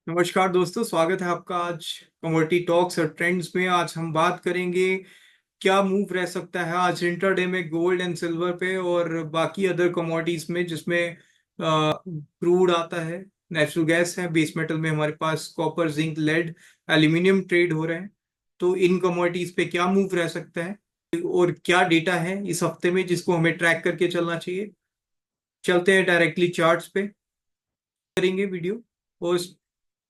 नमस्कार दोस्तों, स्वागत है आपका आज कमोडिटी टॉक्स और ट्रेंड्स में। आज हम बात करेंगे क्या मूव रह सकता है आज इंट्राडे में गोल्ड एंड सिल्वर पे और बाकी अदर कमोडिटीज में, जिसमें क्रूड आता है, नेचुरल गैस है, बेस मेटल में हमारे पास copper, zinc, lead, aluminium trade हो रहे हैं। तो इन कमोडिटीज पे क्या मूव रह सकता है और क्या डेटा है इस हफ्ते में जिसको हमें ट्रैक करके चलना चाहिए। चलते हैं डायरेक्टली चार्ट्स पे, करेंगे वीडियो। और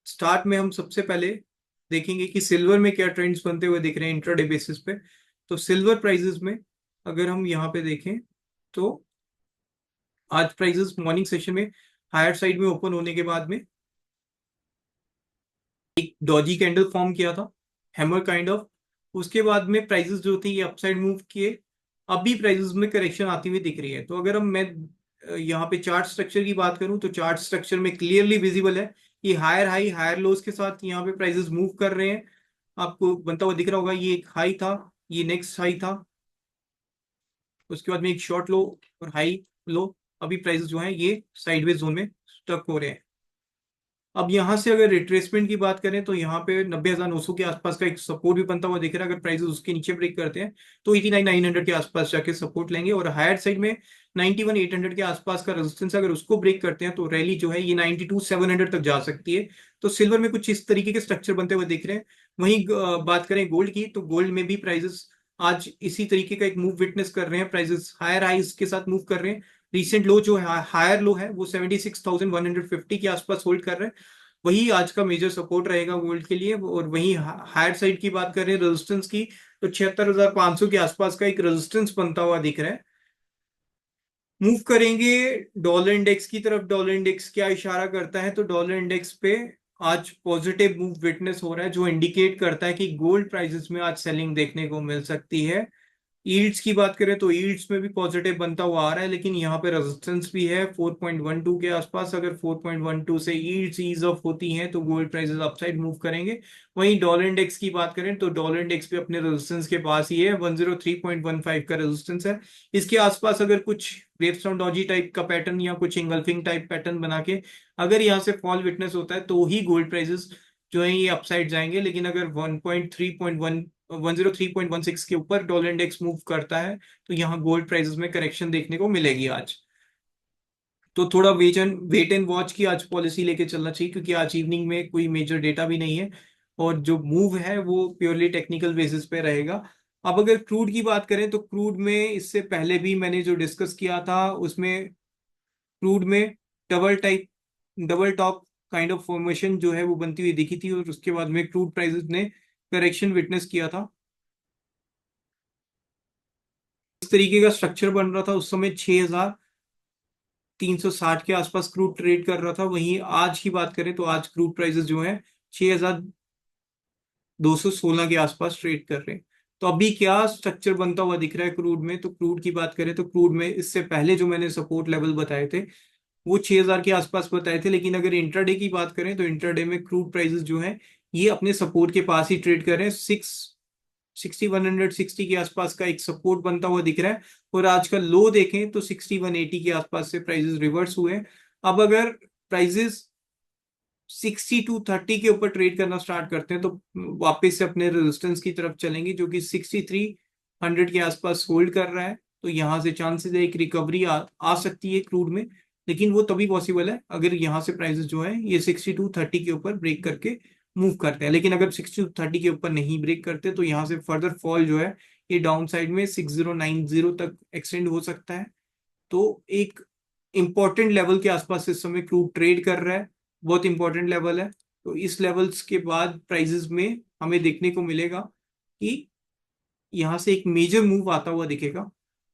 स्टार्ट में हम सबसे पहले देखेंगे कि सिल्वर में क्या ट्रेंड्स बनते हुए दिख रहे हैं इंट्राडे बेसिस पे। तो सिल्वर प्राइसेस में अगर हम यहाँ पे देखें तो आज प्राइसेस मॉर्निंग सेशन में हायर साइड में ओपन होने के बाद में एक डॉजी कैंडल फॉर्म किया था, हैमर काइंड ऑफ। उसके बाद में प्राइसेस जो थे ये अपसाइड मूव किए। अभी प्राइसेस में करेक्शन आती हुई दिख रही है। तो अगर हम मैं यहाँ पे चार्ट स्ट्रक्चर की बात करूं तो चार्ट स्ट्रक्चर में क्लियरली विजिबल है कि हायर हाई हायर लोज के साथ यहाँ पे प्राइसेस मूव कर रहे हैं। आपको बनता हुआ दिख रहा होगा, ये एक हाई था, ये नेक्स्ट हाई था, उसके बाद में एक शॉर्ट लो और हाई लो। अभी प्राइसेस जो हैं ये साइडवेज जोन में स्टक हो रहे हैं। अब यहाँ से अगर रिट्रेसमेंट की बात करें तो यहाँ पे 90,900 के आसपास का एक सपोर्ट भी बनता हुआ दिख रहा है। अगर प्राइसेस उसके नीचे ब्रेक करते हैं तो 89,900 के आसपास जाके सपोर्ट लेंगे, और हायर साइड में 91,800 के आसपास का रेजिस्टेंस अगर उसको ब्रेक करते हैं तो रैली जो है ये 92,700 तक जा सकती है। तो सिल्वर में कुछ इस तरीके के स्ट्रक्चर बनते हुए दिख रहे हैं। वहीं बात करें गोल्ड की तो गोल्ड में भी प्राइसेस आज इसी तरीके का एक मूव विटनेस कर रहे हैं। प्राइसेस हायर हाइज के साथ मूव कर रहे हैं। रिसेंट लो जो है, हायर लो है, वो 76,150 के आसपास होल्ड कर रहे हैं। वही आज का मेजर सपोर्ट रहेगा गोल्ड के लिए। और वही हायर साइड की बात करें रेजिस्टेंस की तो 76,500 के आसपास का एक रेजिस्टेंस बनता हुआ दिख रहा है। मूव करेंगे डॉलर इंडेक्स की तरफ। डॉलर इंडेक्स क्या इशारा करता है? तो डॉलर इंडेक्स पे आज पॉजिटिव मूव विटनेस हो रहा है, जो इंडिकेट करता है कि गोल्ड प्राइसेस में आज सेलिंग देखने को मिल सकती है। यील्ड्स की बात करें तो यील्ड्स में भी पॉजिटिव बनता हुआ आ रहा है, लेकिन यहाँ पे रेजिस्टेंस भी है 4.12 के आसपास। अगर 4.12 से यील्ड्स ईज ऑफ होती हैं तो गोल्ड प्राइसेस अपसाइड मूव करेंगे। वहीं डॉलर इंडेक्स की बात करें तो डॉलर इंडेक्स भी अपने रेजिस्टेंस के पास ही है, 103.15 का रेजिस्टेंस है। इसके आसपास अगर कुछ वेवस्टोन डॉजी टाइप का पैटर्न या कुछ इंगल्फिंग टाइप पैटर्न बना के अगर यहाँ से फॉल विटनेस होता है तो ही गोल्ड प्राइसेस जो है ये अपसाइड जाएंगे। लेकिन अगर 103.16 के ऊपर डॉलर इंडेक्स मूव करता है तो यहाँ गोल्ड प्राइसेस में करेक्शन देखने को मिलेगी आज। तो थोड़ा वेट एंड वॉच की आज पॉलिसी लेके चलना चाहिए, क्योंकि आज इवनिंग में कोई मेजर डेटा भी नहीं है और जो मूव है वो प्योरली टेक्निकल बेसिस पे रहेगा। अब अगर क्रूड की बात करें तो क्रूड में इससे पहले भी मैंने जो डिस्कस किया था उसमें क्रूड में double type double top kind of formation जो है वो बनती हुई दिखी थी, और उसके बाद में क्रूड प्राइसेस ने करेक्शन विटनेस किया था। इस तरीके का स्ट्रक्चर बन रहा था उस समय, 6,360 के आसपास क्रूड ट्रेड कर रहा था। वहीं आज की बात करें तो आज क्रूड प्राइसेस जो है 6,216 के आसपास ट्रेड कर रहे हैं। तो अभी क्या स्ट्रक्चर बनता हुआ दिख रहा है क्रूड में? तो क्रूड की बात करें तो क्रूड में इससे पहले जो मैंने सपोर्ट लेवल बताए थे वो 6,000 के आसपास बताए थे। लेकिन अगर इंट्राडे की बात करें तो इंट्राडे में क्रूड प्राइसेस जो है ये अपने सपोर्ट के पास ही ट्रेड कर रहे हैं। 6160 के आसपास का एक सपोर्ट बनता हुआ दिख रहा है। और आज का लो देखें तो 6180 के आसपास से प्राइसेस रिवर्स हुए हैं। अब अगर प्राइसेस 6230 के ऊपर ट्रेड करना स्टार्ट करते हैं तो वापस से अपने रेजिस्टेंस की तरफ चलेंगे, जो कि 6300 के आसपास होल्ड कर रहा है। तो यहाँ से चांसेस है एक रिकवरी आ सकती है क्रूड में, लेकिन वो तभी पॉसिबल है अगर यहाँ से प्राइसेस जो है ये 6230 के ऊपर ब्रेक करके मूव करते हैं। लेकिन अगर 6230 के ऊपर नहीं ब्रेक करते तो यहाँ से फर्दर फॉल जो है ये डाउन साइड में 6090 तक एक्सटेंड हो सकता है। तो एक इंपॉर्टेंट लेवल के आसपास इस समय क्रूड ट्रेड कर रहा है, बहुत इंपॉर्टेंट लेवल है। तो इस लेवल्स के बाद प्राइसेस में हमें देखने को मिलेगा कि यहाँ से एक मेजर मूव आता हुआ दिखेगा।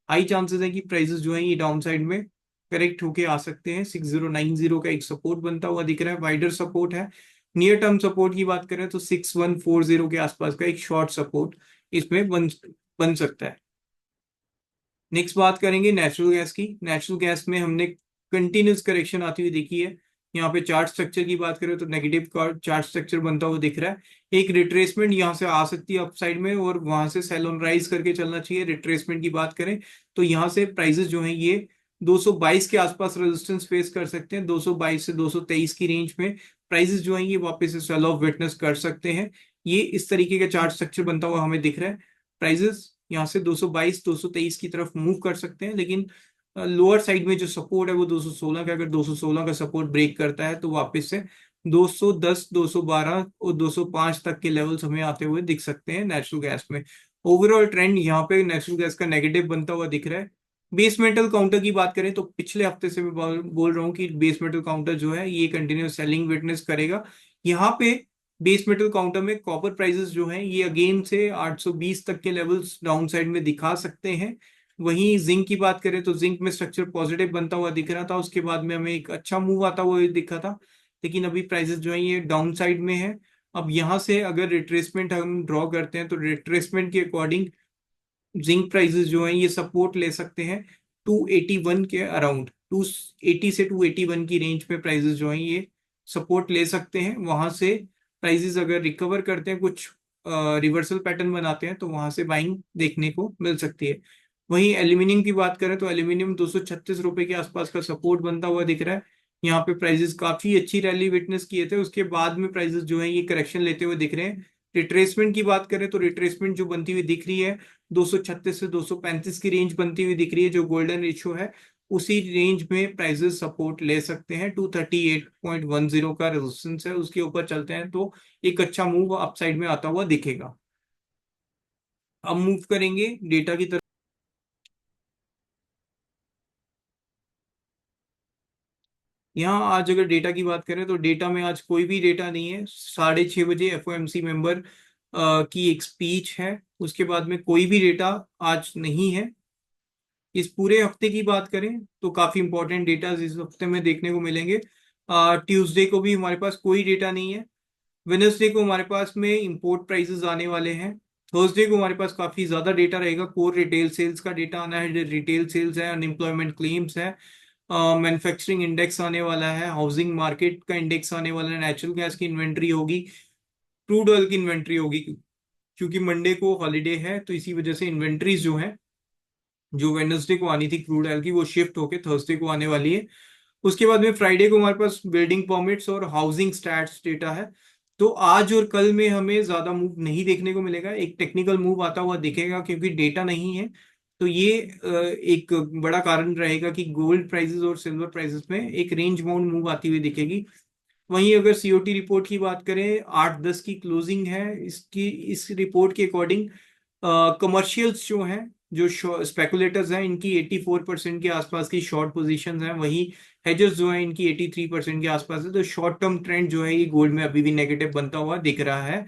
हाई चांसेस है कि प्राइसेस जो है ये डाउन साइड में करेक्ट होके आ सकते हैं। 6090 का एक सपोर्ट बनता हुआ दिख रहा है, वाइडर सपोर्ट है। नियर टर्म सपोर्ट की बात करें तो 6140 के आसपास का एक शॉर्ट सपोर्ट इसमें बन सकता है। नेक्स्ट बात करेंगे नेचुरल गैस की। नेचुरल गैस में हमने कंटिन्यूस करेक्शन आती हुई देखी है। यहाँ पे चार्ट स्ट्रक्चर की बात करें तो नेगेटिव का चार्ट स्ट्रक्चर बनता हुआ दिख रहा है। एक रिट्रेसमेंट यहाँ से आ सकती है अपसाइड में और वहां से सेल ऑन राइज करके चलना चाहिए। रिट्रेसमेंट की बात करें तो यहाँ से प्राइसेस जो हैं ये 222 के आसपास रेजिस्टेंस फेस कर सकते हैं। 222 से 223 की रेंज में प्राइसेस जो है ये वापस से सेल ऑफ विटनेस कर सकते हैं। ये इस तरीके का चार्ट स्ट्रक्चर बनता हुआ हमें दिख रहा है। प्राइसेस यहाँ से 222 223 की तरफ मूव कर सकते हैं, लेकिन लोअर साइड में जो सपोर्ट है वो 216 का, अगर 216 का सपोर्ट ब्रेक करता है तो वापस से 210 212 और 205 तक के लेवल्स हमें आते हुए दिख सकते हैं नेचुरल गैस में। ओवरऑल ट्रेंड यहाँ पे नेचुरल गैस का नेगेटिव बनता हुआ दिख रहा है। बेस मेटल काउंटर की बात करें तो पिछले हफ्ते से मैं बोल रहा हूँ कि बेस मेटल काउंटर जो है ये कंटिन्यूस सेलिंग विटनेस करेगा। यहाँ पे बेस मेटल काउंटर में कॉपर प्राइसेस जो हैं ये अगेन से 820 तक के लेवल्स डाउन साइड में दिखा सकते हैं। वहीं जिंक की बात करें तो जिंक में स्ट्रक्चर पॉजिटिव बनता हुआ दिख रहा था, उसके बाद में हमें एक अच्छा मूव आता हुआ दिखा था, लेकिन अभी प्राइसेस जो है ये डाउन साइड में है। अब यहाँ से अगर रिट्रेसमेंट हम ड्रॉ करते हैं तो रिट्रेसमेंट के अकॉर्डिंग जिंक प्राइसेस जो हैं ये सपोर्ट ले सकते हैं 281 के अराउंड, 280 से 281 की रेंज में प्राइसेस जो हैं ये सपोर्ट ले सकते हैं। वहां से प्राइसेस अगर रिकवर करते हैं, कुछ रिवर्सल पैटर्न बनाते हैं, तो वहां से बाइंग देखने को मिल सकती है। वहीं एल्यूमिनियम की बात करें तो एल्यूमिनियम 236 रुपए के आसपास का सपोर्ट बनता हुआ दिख रहा है। यहाँ पे प्राइसेस काफी अच्छी रैली विटनेस किए थे, उसके बाद में प्राइसेस जो है ये करेक्शन लेते हुए दिख रहे हैं। रिट्रेसमेंट की बात करें तो रिट्रेसमेंट जो बनती हुई दिख रही है 236 से 235 की रेंज बनती हुई दिख रही है, जो गोल्डन रेशियो है उसी रेंज में प्राइसेस सपोर्ट ले सकते हैं। 238.10 का रेजिस्टेंस है, उसके ऊपर चलते हैं तो एक अच्छा मूव अपसाइड में आता हुआ दिखेगा। अब मूव करेंगे डेटा की तरफ। यहाँ आज अगर डेटा की बात करें तो डेटा में आज कोई भी डेटा नहीं है। 6:30 बजे एफओएमसी मेंबर की एक स्पीच है, उसके बाद में कोई भी डेटा आज नहीं है। इस पूरे हफ्ते की बात करें तो काफी इंपॉर्टेंट डेटा इस हफ्ते में देखने को मिलेंगे। ट्यूसडे को भी हमारे पास कोई डेटा नहीं है। वेडनेसडे को हमारे पास में इंपोर्ट प्राइसेस आने वाले हैं। थर्सडे को हमारे पास काफी ज्यादा डेटा रहेगा। कोर रिटेल सेल्स का डेटा आना है, रिटेल सेल्स है, अनएम्प्लॉयमेंट क्लेम्स है, मैन्युफैक्चरिंग इंडेक्स आने वाला है, हाउसिंग मार्केट का इंडेक्स आने वाला है, नेचुरल गैस की इन्वेंट्री होगी, क्रूड ऑयल की इन्वेंट्री होगी। क्योंकि मंडे को हॉलीडे है तो इसी वजह से इन्वेंट्रीज जो है जो वेडनेसडे को आनी थी क्रूड ऑयल की वो शिफ्ट होके थर्सडे को आने वाली है। उसके बाद में फ्राइडे को हमारे पास बिल्डिंग परमिट्स और हाउसिंग स्टैट्स डेटा है। तो आज और कल में हमें ज्यादा मूव नहीं देखने को मिलेगा, एक टेक्निकल मूव आता हुआ दिखेगा क्योंकि डेटा नहीं है। तो ये एक बड़ा कारण रहेगा कि गोल्ड प्राइसेस और सिल्वर प्राइसेस में एक रेंज बाउंड मूव आती हुई दिखेगी। वहीं अगर सीओटी रिपोर्ट की बात करें 8-10 की क्लोजिंग है इसकी, इस रिपोर्ट के अकॉर्डिंग कमर्शियल्स जो हैं, जो स्पेकुलेटर्स हैं, इनकी 84% के आसपास की शॉर्ट पोजीशंस हैं। वहीं हेजर्स जो हैं इनकी 83% के आसपास है। तो शॉर्ट टर्म ट्रेंड जो है ये गोल्ड में अभी भी नेगेटिव बनता हुआ दिख रहा है।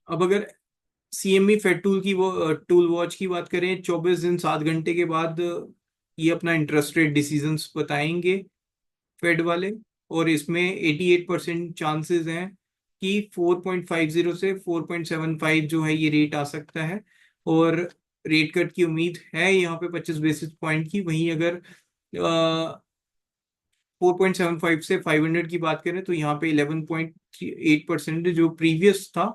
अब अगर सीएमई फेड टूल की वो टूल वॉच की बात करें, 24 दिन 7 घंटे के बाद ये अपना इंटरेस्ट रेट डिसीजंस बताएंगे फेड वाले। और इसमें 88% चांसेस हैं कि 4.50 से 4.75 जो है ये रेट आ सकता है। और रेट कट की उम्मीद है यहाँ पे 25 बेसिस पॉइंट की। वहीं अगर 4.75 से 500 की बात करें तो यहाँ पे 11.8% जो प्रीवियस था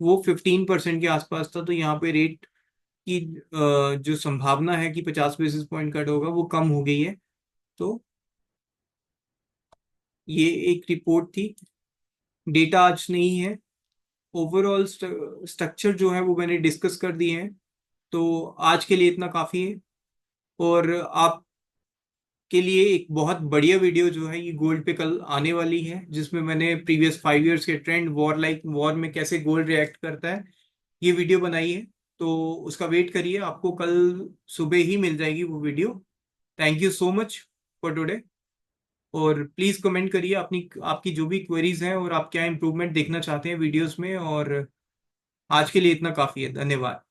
वो 15% के आसपास था। तो यहाँ पे रेट की जो संभावना है कि 50 बेसिस पॉइंट कट होगा वो कम हो गई है। तो ये एक रिपोर्ट थी, डेटा आज नहीं है। ओवरऑल स्ट्रक्चर जो है वो मैंने डिस्कस कर दिए हैं, तो आज के लिए इतना काफी है। और आपके लिए एक बहुत बढ़िया वीडियो जो है ये गोल्ड पे कल आने वाली है, जिसमें मैंने प्रीवियस 5 इयर्स के ट्रेंड, वॉर में कैसे गोल्ड रिएक्ट करता है, ये वीडियो बनाई है। तो उसका वेट करिए, आपको कल सुबह ही मिल जाएगी वो video. Thank you so much for today. और प्लीज कमेंट करिए अपनी आपकी जो भी क्वेरीज हैं और आप क्या इंप्रूवमेंट देखना चाहते हैं वीडियोस में। और आज के लिए इतना काफी है, धन्यवाद।